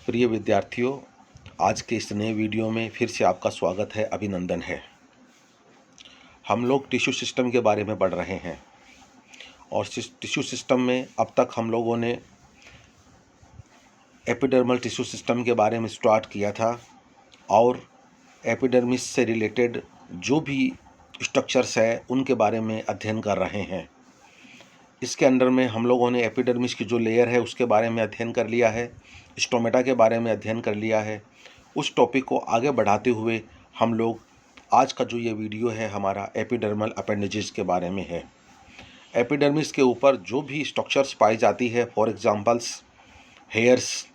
प्रिय विद्यार्थियों, आज के इस नए वीडियो में फिर से आपका स्वागत है, अभिनंदन है। हम लोग टिश्यू सिस्टम के बारे में पढ़ रहे हैं और टिश्यू सिस्टम में अब तक हम लोगों ने एपिडर्मल टिश्यू सिस्टम के बारे में स्टार्ट किया था और एपिडर्मिस से रिलेटेड जो भी स्ट्रक्चर्स है उनके बारे में अध्ययन कर रहे हैं। इसके अंडर में हम लोगों ने एपिडर्मिस की जो लेयर है उसके बारे में अध्ययन कर लिया है, स्टोमेटा के बारे में अध्ययन कर लिया है। उस टॉपिक को आगे बढ़ाते हुए हम लोग आज का जो ये वीडियो है हमारा एपिडर्मल अपेंडेजेस के बारे में है। एपिडर्मिस के ऊपर जो भी स्ट्रक्चर्स पाई जाती है, फॉर एग्जांपल्स हेयर्स,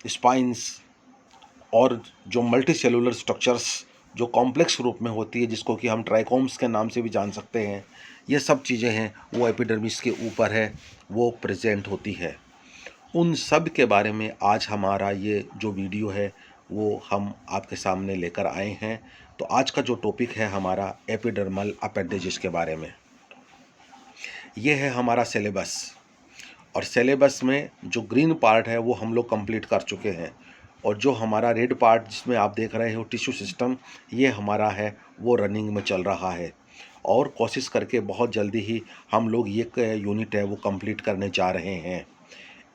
स्पाइंस और जो मल्टी सेलुलर स्ट्रक्चर्स जो कॉम्प्लेक्स रूप में होती है, जिसको कि हम ट्राइकोम्स के नाम से भी जान सकते हैं, ये सब चीज़ें हैं वो एपिडर्मिस के ऊपर है, वो प्रेजेंट होती है। उन सब के बारे में आज हमारा ये जो वीडियो है वो हम आपके सामने लेकर आए हैं। तो आज का जो टॉपिक है हमारा एपिडर्मल अपेंडेजेस के बारे में, ये है हमारा सिलेबस। और सिलेबस में जो ग्रीन पार्ट है वो हम लोग कंप्लीट कर चुके हैं और जो हमारा रेड पार्ट जिसमें आप देख रहे हो टिश्यू सिस्टम, ये हमारा है वो रनिंग में चल रहा है और कोशिश करके बहुत जल्दी ही हम लोग ये यूनिट है वो कंप्लीट करने जा रहे हैं।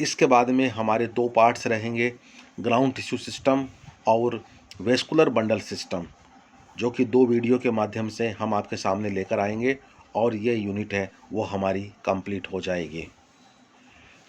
इसके बाद में हमारे दो पार्ट्स रहेंगे, ग्राउंड टिश्यू सिस्टम और वेस्कुलर बंडल सिस्टम, जो कि दो वीडियो के माध्यम से हम आपके सामने लेकर आएंगे और ये यूनिट है वो हमारी कंप्लीट हो जाएगी।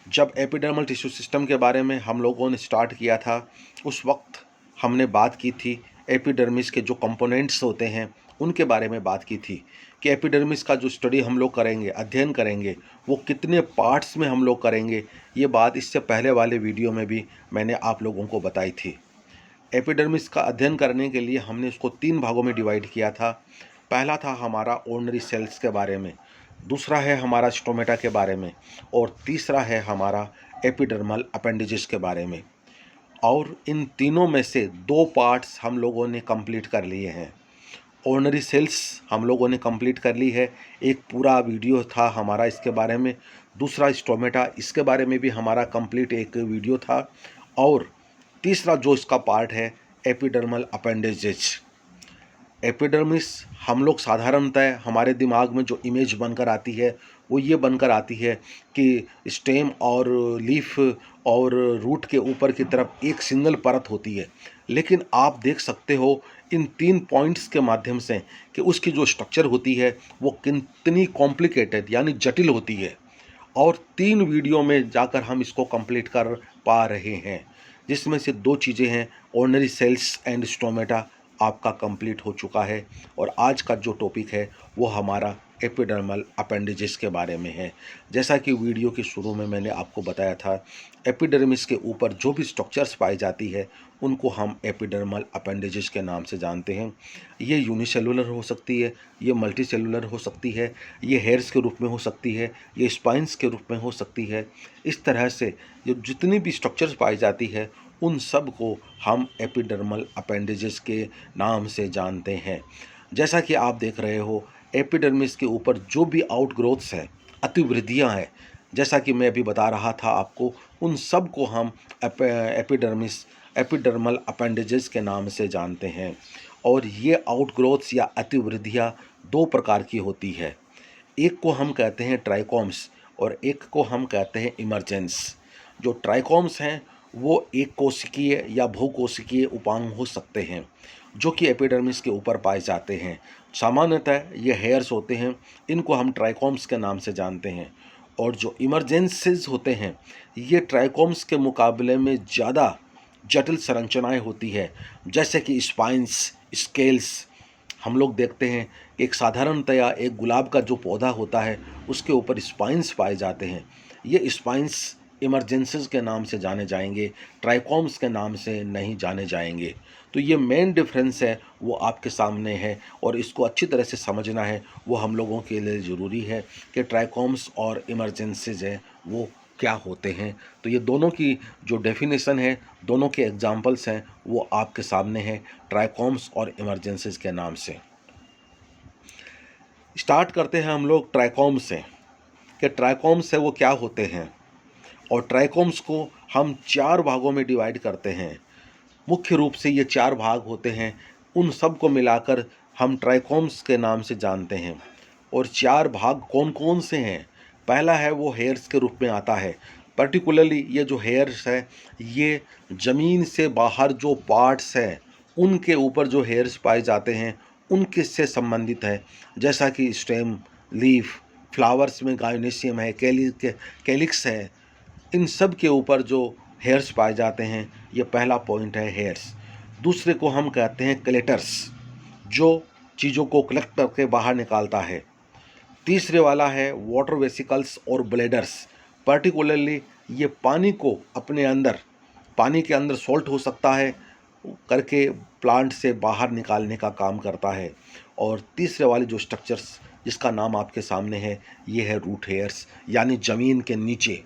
जब एपिडर्मल टिश्यू सिस्टम के बारे में हम लोगों ने स्टार्ट किया था उस वक्त हमने बात की थी एपिडर्मिस के जो कंपोनेंट्स होते हैं उनके बारे में बात की थी कि एपिडर्मिस का जो स्टडी हम लोग करेंगे, अध्ययन करेंगे, वो कितने पार्ट्स में हम लोग करेंगे। ये बात इससे पहले वाले वीडियो में भी मैंने आप लोगों को बताई थी। एपिडर्मिस का अध्ययन करने के लिए हमने उसको 3 भागों में डिवाइड किया था। पहला था हमारा ऑर्डिनरी सेल्स के बारे में, दूसरा है हमारा स्टोमेटा के बारे में और तीसरा है हमारा एपिडर्मल अपेंडेजेस के बारे में। और इन तीनों में से 2 पार्ट्स हम लोगों ने कंप्लीट कर लिए हैं। ऑर्डिनरी सेल्स हम लोगों ने कंप्लीट कर ली है, एक पूरा वीडियो था हमारा इसके बारे में। दूसरा स्टोमेटा, इसके बारे में भी हमारा कंप्लीट एक वीडियो था। और तीसरा जो इसका पार्ट है एपिडर्मल अपेंडेजेस। एपिडर्मिस हम लोग साधारणतः हमारे दिमाग में जो इमेज बनकर आती है वो ये बनकर आती है कि स्टेम और लीफ और रूट के ऊपर की तरफ एक सिंगल परत होती है, लेकिन आप देख सकते हो इन 3 पॉइंट्स के माध्यम से कि उसकी जो स्ट्रक्चर होती है वो कितनी कॉम्प्लिकेटेड यानी जटिल होती है। और 3 वीडियो में जाकर हम इसको कंप्लीट कर पा रहे हैं, जिसमें से 2 चीज़ें हैं, ऑर्डिनरी सेल्स एंड स्टोमेटा आपका कंप्लीट हो चुका है। और आज का जो टॉपिक है वो हमारा एपिडर्मल अपेंडेजेस के बारे में है। जैसा कि वीडियो के शुरू में मैंने आपको बताया था, एपिडर्मिस के ऊपर जो भी स्ट्रक्चर्स पाई जाती है उनको हम एपिडर्मल अपेंडेजेस के नाम से जानते हैं। ये यूनिसेलुलर हो सकती है, ये मल्टी सेलुलर हो सकती है, ये हेयर्स के रूप में हो सकती है, ये स्पाइंस के रूप में हो सकती है। इस तरह से जो जितनी भी स्ट्रक्चर्स पाई जाती है उन सब को हम एपिडर्मल अपेंडेजेस के नाम से जानते हैं। जैसा कि आप देख रहे हो एपिडर्मिस के ऊपर जो भी आउटग्रोथ्स हैं, अतिवृद्धियां हैं, जैसा कि मैं अभी बता रहा था आपको, उन सब को हम एपिडर्मल अपेंडेजेस के नाम से जानते हैं। और ये आउटग्रोथ्स या अतिवृद्धियां 2 प्रकार की होती है। एक को हम कहते हैं ट्राइकोम्स और एक को हम कहते हैं इमर्जेंस। जो ट्राइकोम्स हैं वो एक कोशिकीय या बहुकोशिकीय उपांग हो सकते हैं जो कि एपिडर्मिस के ऊपर पाए जाते हैं। सामान्यतः ये हेयर्स होते हैं, इनको हम ट्राइकोम्स के नाम से जानते हैं। और जो इमरजेंसीज होते हैं ये ट्राइकोम्स के मुकाबले में ज़्यादा जटिल संरचनाएं होती है, जैसे कि स्पाइंस, स्केल्स। हम लोग देखते हैं कि एक साधारणतया एक गुलाब का जो पौधा होता है उसके ऊपर स्पाइंस पाए जाते हैं। ये स्पाइंस इमरजेंसीज के नाम से जाने जाएंगे, ट्राइकोम्स के नाम से नहीं जाने जाएंगे। तो ये मेन डिफरेंस है वो आपके सामने है और इसको अच्छी तरह से समझना है वो हम लोगों के लिए ज़रूरी है कि ट्राइकोम्स और इमरजेंसीज हैं वो क्या होते हैं। तो ये दोनों की जो डेफिनेशन है, दोनों के एग्जाम्पल्स हैं वो आपके सामने हैं ट्राइकोम्स और इमरजेंसीज के नाम से। स्टार्ट करते हैं हम लोग ट्राइकोम्स से कि ट्राइकोम्स है वो क्या होते हैं और ट्राइकोम्स को हम 4 भागों में डिवाइड करते हैं। मुख्य रूप से ये 4 भाग होते हैं, उन सब को मिलाकर हम ट्राइकोम्स के नाम से जानते हैं। और 4 भाग कौन कौन से हैं? पहला है वो हेयर्स के रूप में आता है। पर्टिकुलरली ये जो हेयर्स है, ये ज़मीन से बाहर जो पार्ट्स हैं उनके ऊपर जो हेयर्स पाए जाते हैं उनके से संबंधित है, जैसा कि स्टेम, लीफ, फ्लावर्स में गायनेशियम है, कैलिक्स है, इन सब के ऊपर जो हेयर्स पाए जाते हैं, ये पहला पॉइंट है हेयर्स। दूसरे को हम कहते हैं कलेक्टर्स, जो चीज़ों को कलेक्ट करके बाहर निकालता है। तीसरे वाला है वाटर वेसिकल्स और ब्लेडर्स। पर्टिकुलरली ये पानी को अपने अंदर, पानी के अंदर सॉल्ट हो सकता है करके प्लांट से बाहर निकालने का काम करता है। और तीसरे वाले जो स्ट्रक्चर्स जिसका नाम आपके सामने है, ये है रूट हेयर्स, यानी ज़मीन के नीचे।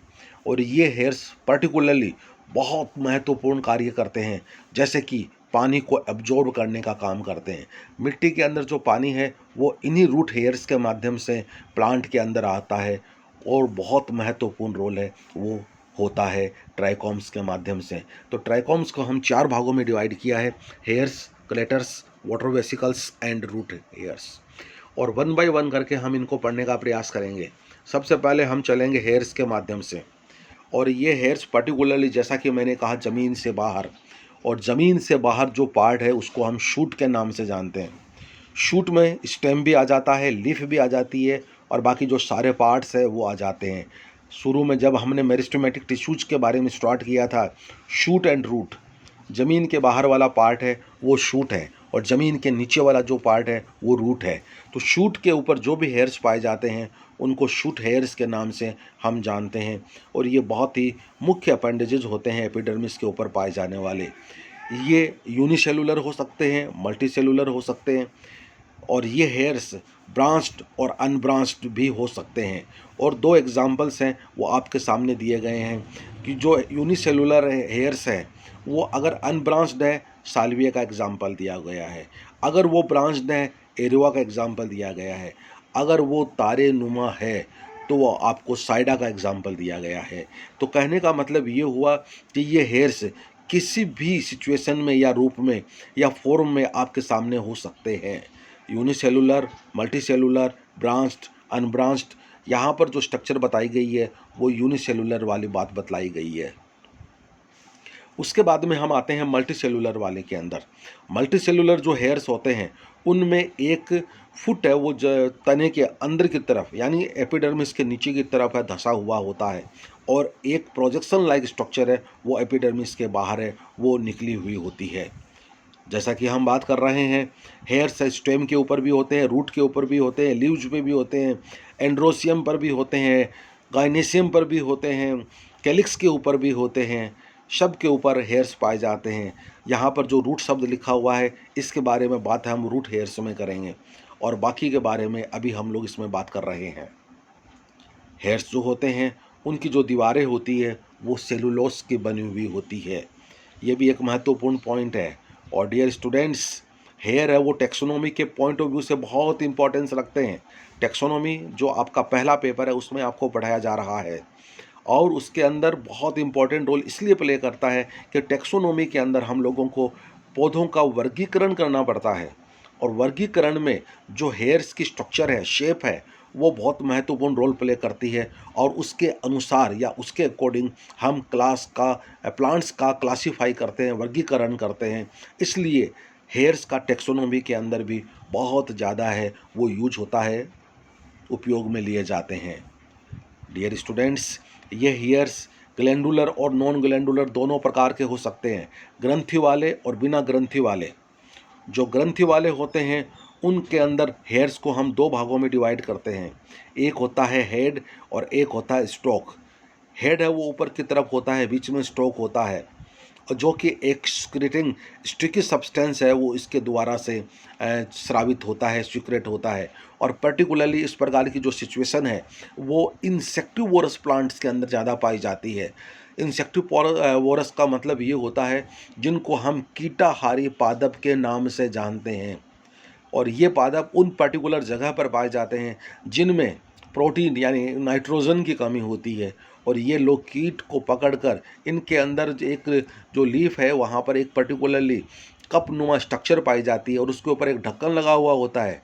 और ये हेयर्स पर्टिकुलरली बहुत महत्वपूर्ण कार्य करते हैं, जैसे कि पानी को एब्जॉर्ब करने का काम करते हैं। मिट्टी के अंदर जो पानी है वो इन्हीं रूट हेयर्स के माध्यम से प्लांट के अंदर आता है, और बहुत महत्वपूर्ण रोल है वो होता है ट्राइकोम्स के माध्यम से। तो ट्राइकोम्स को हम 4 भागों में डिवाइड किया है, हेयर्स, कलेटर्स, water vesicles and root hairs. और 1 बाय 1 करके हम इनको पढ़ने का प्रयास करेंगे। सबसे पहले हम चलेंगे हेयर्स के माध्यम से। और ये हेयर्स पर्टिकुलरली, जैसा कि मैंने कहा, ज़मीन से बाहर, और ज़मीन से बाहर जो पार्ट है उसको हम शूट के नाम से जानते हैं। शूट में स्टेम भी आ जाता है, लीफ भी आ जाती है, और बाकी जो सारे पार्ट्स है वो आ जाते हैं। शुरू में जब हमने मेरिस्टेमेटिक टिश्यूज के बारे में स्टार्ट किया था, शूट एंड रूट, ज़मीन के बाहर वाला पार्ट है वो शूट है, और ज़मीन के नीचे वाला जो पार्ट है वो रूट है। तो शूट के ऊपर जो भी हेयर्स पाए जाते हैं उनको शूट हेयर्स के नाम से हम जानते हैं। और ये बहुत ही मुख्य अपेंडेजेज होते हैं एपिडर्मिस के ऊपर पाए जाने वाले। ये यूनिसेलुलर हो सकते हैं, मल्टी सेलुलर हो सकते हैं, और ये हेयर्स ब्रांच्ड और अनब्रांच्ड भी हो सकते हैं। और 2 एग्जांपल्स हैं वो आपके सामने दिए गए हैं कि जो यूनिसेलुलर हेयर्स है वो अगर अनब्रांच्ड है, साल्विया का एग्जांपल दिया गया है। अगर वो ब्रांच्ड है, एरिवा का एग्जांपल दिया गया है। अगर वो तारे नुमा है तो वो आपको साइडा का एग्जांपल दिया गया है। तो कहने का मतलब ये हुआ कि ये हेयर्स किसी भी सिचुएशन में या रूप में या फॉर्म में आपके सामने हो सकते हैं। यूनिसेलुलर, मल्टीसेलुलर, ब्रांच्ड, अनब्रांच्ड, यहाँ पर जो स्ट्रक्चर बताई गई है वो यूनिसेलुलर वाली बात बतलाई गई है। उसके बाद में हम आते हैं मल्टी सेलुलर वाले के अंदर। मल्टी सेलुलर जो हेयर्स होते हैं उनमें एक फुट है वो तने के अंदर की तरफ, यानी एपिडर्मिस के नीचे की तरफ है, धंसा हुआ होता है, और एक प्रोजेक्शन लाइक स्ट्रक्चर है वो एपिडर्मिस के बाहर है, वो निकली हुई होती है। जैसा कि हम बात कर रहे हैं, हेयर्स स्टेम के ऊपर भी होते हैं, रूट के ऊपर भी होते हैं, लीव्स पे भी होते हैं, एंड्रोसियम पर भी होते हैं, गाइनेशियम पर भी होते हैं, कैलिक्स के ऊपर भी होते हैं, सब के ऊपर हेयर्स पाए जाते हैं। यहाँ पर जो रूट शब्द लिखा हुआ है इसके बारे में बात हम रूट हेयर्स में करेंगे, और बाकी के बारे में अभी हम लोग इसमें बात कर रहे हैं। हेयर्स जो होते हैं उनकी जो दीवारें होती है वो सेलुलोस की बनी हुई होती है। ये भी एक महत्वपूर्ण पॉइंट है। और डियर स्टूडेंट्स, हेयर है वो टेक्सोनॉमी के पॉइंट ऑफ व्यू से बहुत इंपॉर्टेंस रखते हैं। टेक्सोनॉमी जो आपका पहला पेपर है उसमें आपको पढ़ाया जा रहा है, और उसके अंदर बहुत इंपॉर्टेंट रोल इसलिए प्ले करता है कि टेक्सोनॉमी के अंदर हम लोगों को पौधों का वर्गीकरण करना पड़ता है, और वर्गीकरण में जो हेयर्स की स्ट्रक्चर है, शेप है, वो बहुत महत्वपूर्ण रोल प्ले करती है, और उसके अनुसार या उसके अकॉर्डिंग हम प्लांट्स का क्लासीफाई करते हैं, वर्गीकरण करते हैं। इसलिए हेयर्स का टेक्सोनॉमी के अंदर भी बहुत ज़्यादा है वो यूज होता है, उपयोग में लिए जाते हैं। डियर स्टूडेंट्स, ये हेयर्स ग्लैंडुलर और नॉन ग्लैंडुलर दोनों प्रकार के हो सकते हैं, ग्रंथि वाले और बिना ग्रंथि वाले। जो ग्रंथि वाले होते हैं उनके अंदर हेयर्स को हम 2 भागों में डिवाइड करते हैं। एक होता है हेड और एक होता है स्टॉक। हेड है वो ऊपर की तरफ होता है, बीच में स्टॉक होता है, और जो कि एक स्क्रिटिंग स्टिकी सब्सटेंस है वो इसके द्वारा से स्रावित होता है, स्वीक्रेट होता है। और पर्टिकुलरली इस प्रकार की जो सिचुएशन है वो इंसेक्टिवोरस प्लांट्स के अंदर ज़्यादा पाई जाती है। इंसेक्टिवोरस का मतलब ये होता है जिनको हम कीटाहारी पादप के नाम से जानते हैं, और ये पादप उन पर्टिकुलर जगह पर पाए जाते हैं जिनमें प्रोटीन यानी नाइट्रोजन की कमी होती है, और ये लोग कीट को पकड़कर इनके अंदर एक जो लीफ है वहाँ पर एक पर्टिकुलरली कप नुमा स्ट्रक्चर पाई जाती है और उसके ऊपर एक ढक्कन लगा हुआ होता है।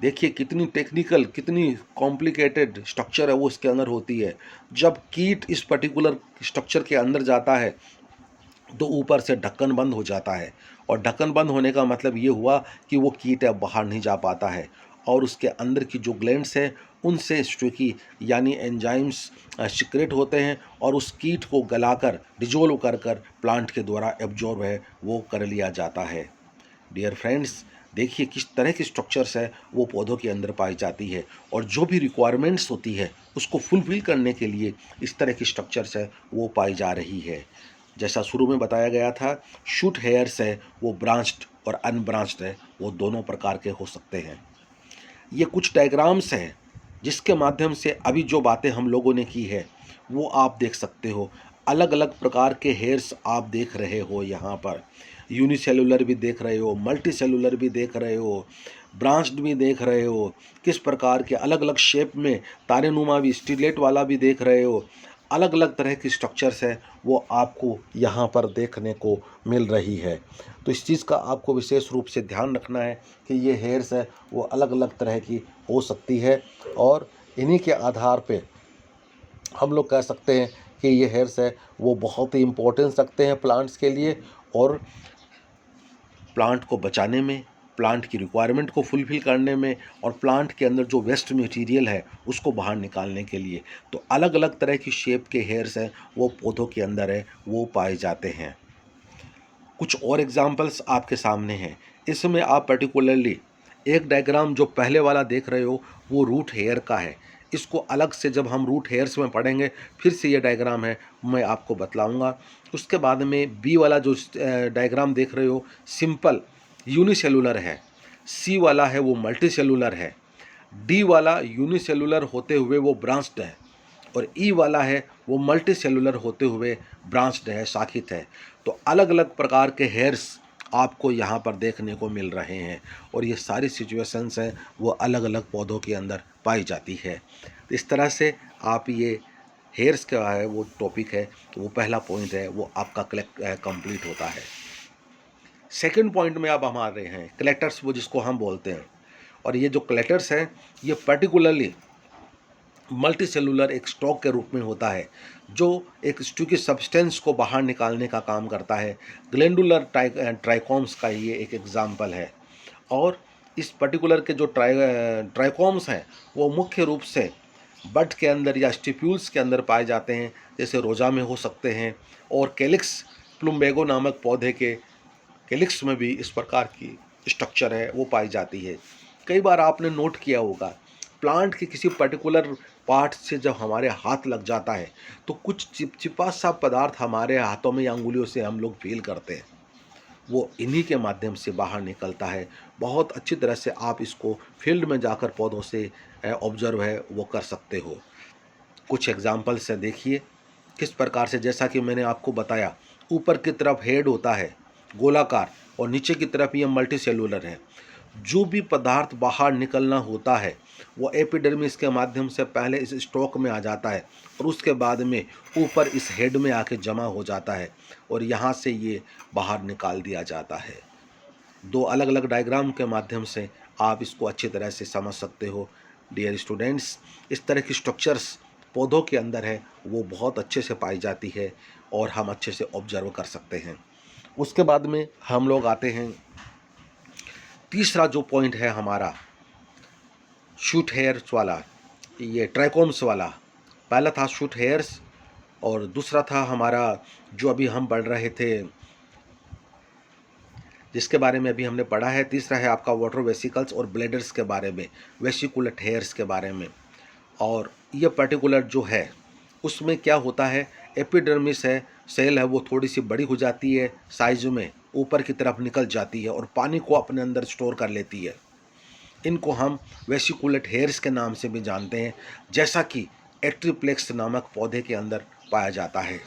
देखिए कितनी टेक्निकल, कितनी कॉम्प्लिकेटेड स्ट्रक्चर है वो इसके अंदर होती है। जब कीट इस पर्टिकुलर स्ट्रक्चर के अंदर जाता है तो ऊपर से ढक्कन बंद हो जाता है, और ढक्कन बंद होने का मतलब ये हुआ कि वो कीट अब बाहर नहीं जा पाता है, और उसके अंदर की जो ग्लैंड्स हैं उनसे स्टिकी यानी एंजाइम्स सिक्रेट होते हैं और उस कीट को गलाकर डिजोल्व कर कर प्लांट के द्वारा एब्जॉर्ब है वो कर लिया जाता है। डियर फ्रेंड्स, देखिए किस तरह की स्ट्रक्चर्स है वो पौधों के अंदर पाई जाती है, और जो भी रिक्वायरमेंट्स होती है उसको फुलफिल करने के लिए इस तरह की स्ट्रक्चर्स है वो पाई जा रही है। जैसा शुरू में बताया गया था, शूट हेयर्स है वो ब्रांच्ड और अनब्रांच्ड है, वो दोनों प्रकार के हो सकते हैं। ये कुछ डायग्राम्स हैं जिसके माध्यम से अभी जो बातें हम लोगों ने की है वो आप देख सकते हो। अलग अलग प्रकार के हेयर्स आप देख रहे हो, यहाँ पर यूनिसेलुलर भी देख रहे हो, मल्टी सेलुलर भी देख रहे हो, ब्रांच्ड भी देख रहे हो, किस प्रकार के अलग अलग शेप में तारेनुमा भी, स्टिलेट वाला भी देख रहे हो। अलग अलग तरह की स्ट्रक्चर्स है वो आपको यहाँ पर देखने को मिल रही है। तो इस चीज़ का आपको विशेष रूप से ध्यान रखना है कि ये हेयर्स है वो अलग अलग तरह की हो सकती है, और इन्हीं के आधार पे हम लोग कह सकते हैं कि ये हेयर्स है वो बहुत ही इम्पोर्टेंस रखते हैं प्लांट्स के लिए, और प्लांट को बचाने में, प्लांट की रिक्वायरमेंट को फुलफ़िल करने में, और प्लांट के अंदर जो वेस्ट मटेरियल है उसको बाहर निकालने के लिए। तो अलग अलग तरह की शेप के हेयर्स हैं वो पौधों के अंदर है वो पाए जाते हैं। कुछ और एग्जांपल्स आपके सामने हैं। इसमें आप पर्टिकुलरली एक डायग्राम जो पहले वाला देख रहे हो वो रूट हेयर का है। इसको अलग से जब हम रूट हेयर्स में पढ़ेंगे फिर से ये डायग्राम है मैं आपको बतलाऊंगा। उसके बाद में बी वाला जो डायग्राम देख रहे हो सिंपल यूनिसेलुलर है, सी वाला है वो मल्टी सेलुलर है, डी वाला यूनिसेलुलर होते हुए वो ब्रांच्ड है, और ई वाला है वो मल्टी सेलुलर होते हुए ब्रांच्ड है, शाखित है। तो अलग अलग प्रकार के हेयर्स आपको यहाँ पर देखने को मिल रहे हैं, और ये सारी सिचुएशंस हैं वो अलग अलग पौधों के अंदर पाई जाती है। तो इस तरह से आप ये हेयर्स का है वो टॉपिक है, तो वो पहला पॉइंट है वो आपका कंप्लीट होता है। सेकंड पॉइंट में अब हम आ रहे हैं कलेक्टर्स, वो जिसको हम बोलते हैं, और ये जो कलेक्टर्स हैं ये पर्टिकुलरली मल्टी सेलुलर एक स्टॉक के रूप में होता है जो एक स्टिकी सब्सटेंस को बाहर निकालने का काम करता है। ग्लैंडुलर ट्राइकोम्स का ये एक एग्जाम्पल है, और इस पर्टिकुलर के जो ट्राइकोम्स हैं वो मुख्य रूप से बड के अंदर या स्टिप्यूल्स के अंदर पाए जाते हैं, जैसे रोजा में हो सकते हैं, और कैलिक्स प्लुम्बेगो नामक पौधे के कैलिक्स में भी इस प्रकार की स्ट्रक्चर है वो पाई जाती है। कई बार आपने नोट किया होगा प्लांट के किसी पर्टिकुलर पार्ट से जब हमारे हाथ लग जाता है तो कुछ चिपचिपा सा पदार्थ हमारे हाथों में या अंगुलियों से हम लोग फील करते हैं, वो इन्हीं के माध्यम से बाहर निकलता है। बहुत अच्छी तरह से आप इसको फील्ड में जाकर पौधों से ऑब्जर्व है वो कर सकते हो। कुछ एग्जाम्पल्स है, देखिए किस प्रकार से, जैसा कि मैंने आपको बताया ऊपर की तरफ हेड होता है गोलाकार, और नीचे की तरफ ये मल्टी सेलुलर है। जो भी पदार्थ बाहर निकलना होता है वो एपिडर्मिस के माध्यम से पहले इस स्टॉक में आ जाता है, और उसके बाद में ऊपर इस हेड में आके जमा हो जाता है, और यहाँ से ये बाहर निकाल दिया जाता है। दो अलग अलग डायग्राम के माध्यम से आप इसको अच्छी तरह से समझ सकते हो। डियर स्टूडेंट्स, इस तरह की स्ट्रक्चर्स पौधों के अंदर है वो बहुत अच्छे से पाई जाती है, और हम अच्छे से ऑब्जर्व कर सकते हैं। उसके बाद में हम लोग आते हैं तीसरा जो पॉइंट है हमारा शूट हेयर्स वाला, ये ट्राइकोम्स वाला। पहला था शूट हेयर्स, और दूसरा था हमारा जो अभी हम पढ़ रहे थे जिसके बारे में अभी हमने पढ़ा है, तीसरा है आपका वाटर वेसिकल्स और ब्लेडर्स के बारे में, वेसिकुलेट हेयर्स के बारे में। और ये पर्टिकुलर जो है उसमें क्या होता है, एपिडर्मिस है, सेल है वो थोड़ी सी बड़ी हो जाती है साइज में, ऊपर की तरफ निकल जाती है और पानी को अपने अंदर स्टोर कर लेती है। इनको हम वेसिकुलेट हेयर्स के नाम से भी जानते हैं, जैसा कि एट्रीप्लेक्स नामक पौधे के अंदर पाया जाता है।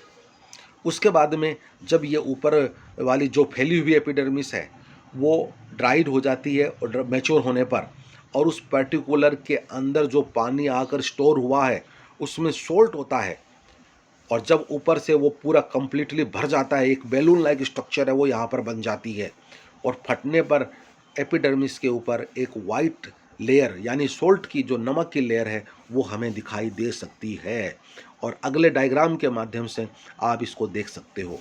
उसके बाद में जब ये ऊपर वाली जो फैली हुई एपिडर्मिस है वो ड्राइड हो जाती है और मैच्योर होने पर, और उस पर्टिकुलर के अंदर जो पानी आकर स्टोर हुआ है उसमें सोल्ट होता है, और जब ऊपर से वो पूरा कंप्लीटली भर जाता है, एक बैलून लाइक स्ट्रक्चर है वो यहाँ पर बन जाती है, और फटने पर एपिडर्मिस के ऊपर एक वाइट लेयर यानी सोल्ट की जो नमक की लेयर है वो हमें दिखाई दे सकती है। और अगले डायग्राम के माध्यम से आप इसको देख सकते हो,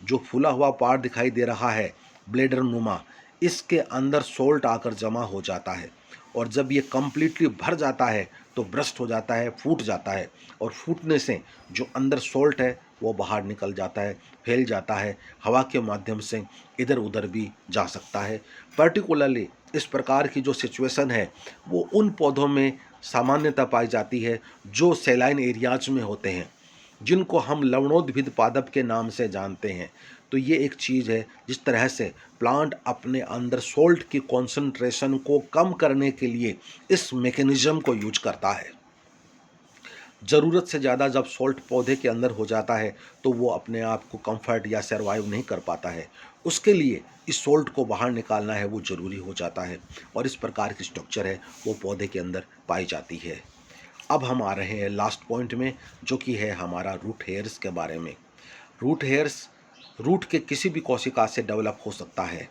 जो फूला हुआ पार्ट दिखाई दे रहा है ब्लेडर नुमा, इसके अंदर सोल्ट आकर जमा हो जाता है, और जब ये कम्प्लीटली भर जाता है तो ब्रस्ट हो जाता है, फूट जाता है, और फूटने से जो अंदर सोल्ट है वो बाहर निकल जाता है, फैल जाता है, हवा के माध्यम से इधर उधर भी जा सकता है। पर्टिकुलरली इस प्रकार की जो सिचुएशन है वो उन पौधों में सामान्यतः पाई जाती है जो सैलाइन एरियाज में होते हैं, जिनको हम लवणोद्भिद पादप के नाम से जानते हैं। तो ये एक चीज़ है जिस तरह से प्लांट अपने अंदर सोल्ट की कॉन्सेंट्रेशन को कम करने के लिए इस मैकेनिज्म को यूज करता है। ज़रूरत से ज़्यादा जब सॉल्ट पौधे के अंदर हो जाता है तो वो अपने आप को कंफर्ट या सर्वाइव नहीं कर पाता है, उसके लिए इस सॉल्ट को बाहर निकालना है वो ज़रूरी हो जाता है, और इस प्रकार की स्ट्रक्चर है वो पौधे के अंदर पाई जाती है। अब हम आ रहे हैं लास्ट पॉइंट में, जो कि है हमारा रूट हेयर्स के बारे में। रूट हेयर्स रूट के किसी भी कोशिका से डेवलप हो सकता है,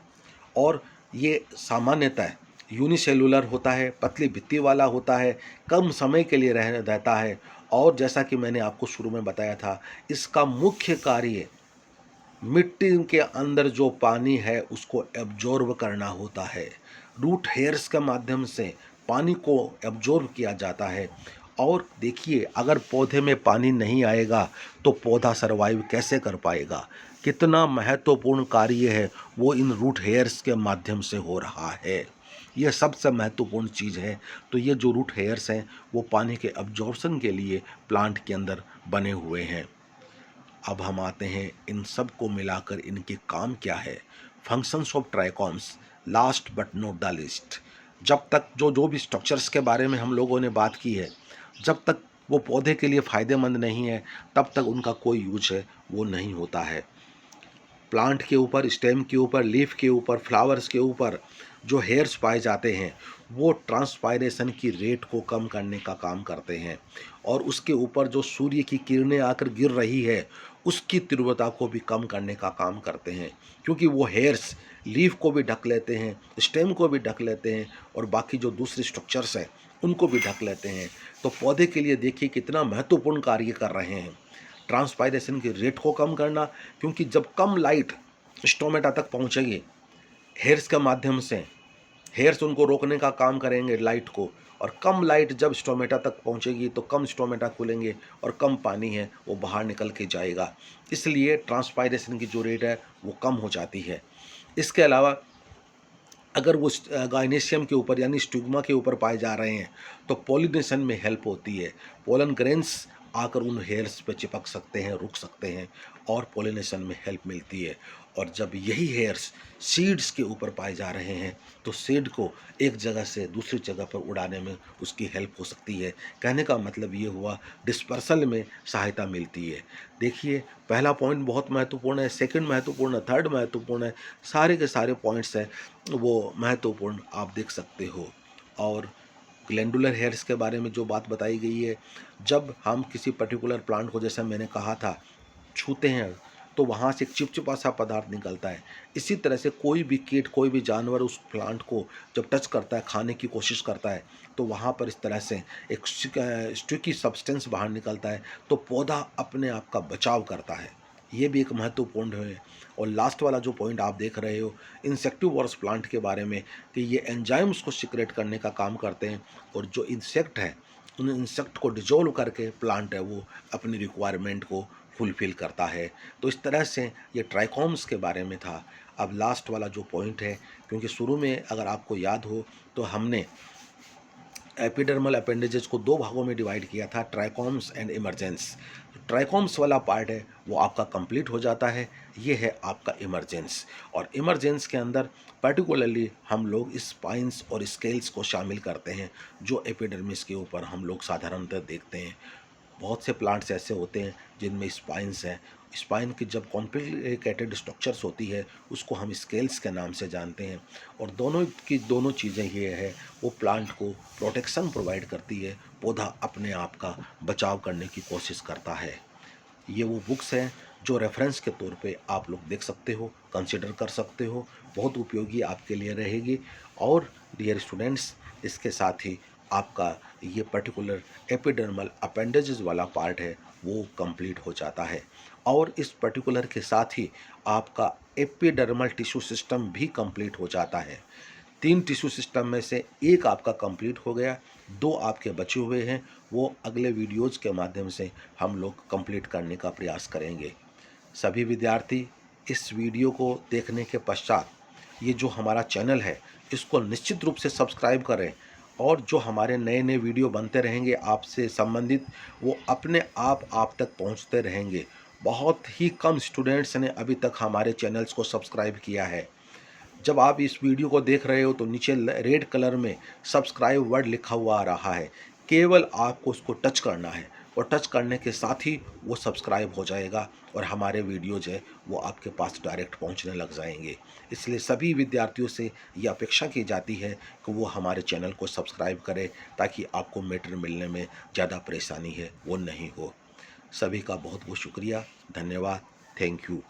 और ये सामान्यतः यूनिसेलुलर होता है, पतली भित्ति वाला होता है, कम समय के लिए रहता है, और जैसा कि मैंने आपको शुरू में बताया था, इसका मुख्य कार्य मिट्टी के अंदर जो पानी है उसको एब्जॉर्ब करना होता है। रूट हेयर्स के माध्यम से पानी को एब्जॉर्ब किया जाता है। और देखिए, अगर पौधे में पानी नहीं आएगा तो पौधा सरवाइव कैसे कर पाएगा। कितना महत्वपूर्ण कार्य है वो इन रूट हेयर्स के माध्यम से हो रहा है, यह सबसे महत्वपूर्ण चीज़ है। तो ये जो रूट हेयर्स हैं वो पानी के एब्जॉर्प्शन के लिए प्लांट के अंदर बने हुए हैं। अब हम आते हैं इन सब को मिलाकर इनके काम क्या है। Functions of ट्राइकॉम्स, last but not the least. जब तक जो जो भी स्ट्रक्चर्स के बारे में हम लोगों ने बात की है, जब तक वो पौधे के लिए फ़ायदेमंद नहीं है तब तक उनका कोई यूज है वो नहीं होता है। प्लांट के ऊपर, स्टेम के ऊपर, लीफ के ऊपर, फ्लावर्स के ऊपर जो हेयर्स पाए जाते हैं वो ट्रांसपायरेशन की रेट को कम करने का काम करते हैं, और उसके ऊपर जो सूर्य की किरणें आकर गिर रही है उसकी तीव्रता को भी कम करने का काम करते हैं, क्योंकि वो हेयर्स लीफ को भी ढक लेते हैं, स्टेम को भी ढक लेते हैं, और बाकी जो दूसरे स्ट्रक्चर्स हैं उनको भी ढक लेते हैं। तो पौधे के लिए देखिए कितना महत्वपूर्ण कार्य कर रहे हैं। ट्रांसपायरेशन की रेट को कम करना, क्योंकि जब कम लाइट स्टोमेटा तक पहुंचेगी हेयर्स के माध्यम से, हेयर्स उनको रोकने का काम करेंगे लाइट को, और कम लाइट जब स्टोमेटा तक पहुंचेगी तो कम स्टोमेटा खुलेंगे और कम पानी है वो बाहर निकल के जाएगा, इसलिए ट्रांसपायरेशन की जो रेट है वो कम हो जाती है। इसके अलावा अगर वो गाइनेशियम के ऊपर यानी स्टिग्मा के ऊपर पाए जा रहे हैं तो पॉलिनेशन में हेल्प होती है। पोलन ग्रेन्स आकर उन हेयर्स पे चिपक सकते हैं, रुक सकते हैं, और पॉलिनेशन में हेल्प मिलती है। और जब यही हेयर्स सीड्स के ऊपर पाए जा रहे हैं तो सीड को एक जगह से दूसरी जगह पर उड़ाने में उसकी हेल्प हो सकती है। कहने का मतलब ये हुआ डिस्पर्सल में सहायता मिलती है। देखिए, पहला पॉइंट बहुत महत्वपूर्ण है, सेकंड महत्वपूर्ण है, थर्ड महत्वपूर्ण है, सारे के सारे पॉइंट्स हैं वो महत्वपूर्ण आप देख सकते हो। और ग्लैंडुलर हेयर्स के बारे में जो बात बताई गई है, जब हम किसी पर्टिकुलर प्लांट को, जैसे मैंने कहा था, छूते हैं तो वहाँ से एक चिपचिपा सा पदार्थ निकलता है। इसी तरह से कोई भी कीट, कोई भी जानवर उस प्लांट को जब टच करता है, खाने की कोशिश करता है, तो वहाँ पर इस तरह से एक स्टिकी सब्सटेंस बाहर निकलता है, तो पौधा अपने आप का बचाव करता है। ये भी एक महत्वपूर्ण है। और लास्ट वाला जो पॉइंट आप देख रहे हो इंसेक्टिवोरस प्लांट के बारे में, कि ये एंजाइम्स को सिक्रेट करने का काम करते हैं, और जो इंसेक्ट है उन इंसेक्ट को डिजोल्व करके प्लांट है वो अपनी रिक्वायरमेंट को फुलफ़िल करता है। तो इस तरह से ये ट्राइकॉम्स के बारे में था। अब लास्ट वाला जो पॉइंट है, क्योंकि शुरू में अगर आपको याद हो तो हमने एपिडर्मल अपेंडेजेस को दो भागों में डिवाइड किया था, ट्राइकॉम्स एंड इमर्जेंस। ट्राइकॉम्स वाला पार्ट है वो आपका कंप्लीट हो जाता है, ये है आपका इमर्जेंस। और इमर्जेंस के अंदर पर्टिकुलरली हम लोग स्पाइंस और स्केल्स को शामिल करते हैं, जो एपिडर्मिस के ऊपर हम लोग साधारणतः देखते हैं। बहुत से प्लांट्स ऐसे होते हैं जिनमें स्पाइंस हैं। स्पाइन की जब कॉम्प्लिकेटेड स्ट्रक्चर्स होती है उसको हम स्केल्स के नाम से जानते हैं। और दोनों की दोनों चीज़ें ये है, वो प्लांट को प्रोटेक्शन प्रोवाइड करती है, पौधा अपने आप का बचाव करने की कोशिश करता है। ये वो बुक्स हैं जो रेफरेंस के तौर पे आप लोग देख सकते हो, कंसिडर कर सकते हो, बहुत उपयोगी आपके लिए रहेगी। और डियर स्टूडेंट्स, इसके साथ ही आपका ये पर्टिकुलर एपिडर्मल अपेंडेजेस वाला पार्ट है वो कंप्लीट हो जाता है। और इस पर्टिकुलर के साथ ही आपका एपिडर्मल टिश्यू सिस्टम भी कंप्लीट हो जाता है। 3 टिश्यू सिस्टम में से एक आपका कंप्लीट हो गया, 2 आपके बचे हुए हैं, वो अगले वीडियोज़ के माध्यम से हम लोग कंप्लीट करने का प्रयास करेंगे। सभी विद्यार्थी इस वीडियो को देखने के पश्चात ये जो हमारा चैनल है इसको निश्चित रूप से सब्सक्राइब करें, और जो हमारे नए नए वीडियो बनते रहेंगे आपसे संबंधित, वो अपने आप तक पहुंचते रहेंगे। बहुत ही कम स्टूडेंट्स ने अभी तक हमारे चैनल्स को सब्सक्राइब किया है। जब आप इस वीडियो को देख रहे हो तो नीचे रेड कलर में सब्सक्राइब वर्ड लिखा हुआ आ रहा है, केवल आपको उसको टच करना है, और टच करने के साथ ही वो सब्सक्राइब हो जाएगा और हमारे वीडियोज है वो आपके पास डायरेक्ट पहुंचने लग जाएंगे। इसलिए सभी विद्यार्थियों से ये अपेक्षा की जाती है कि वो हमारे चैनल को सब्सक्राइब करें, ताकि आपको मैटर मिलने में ज़्यादा परेशानी है वो नहीं हो। सभी का बहुत बहुत शुक्रिया, धन्यवाद, थैंक यू।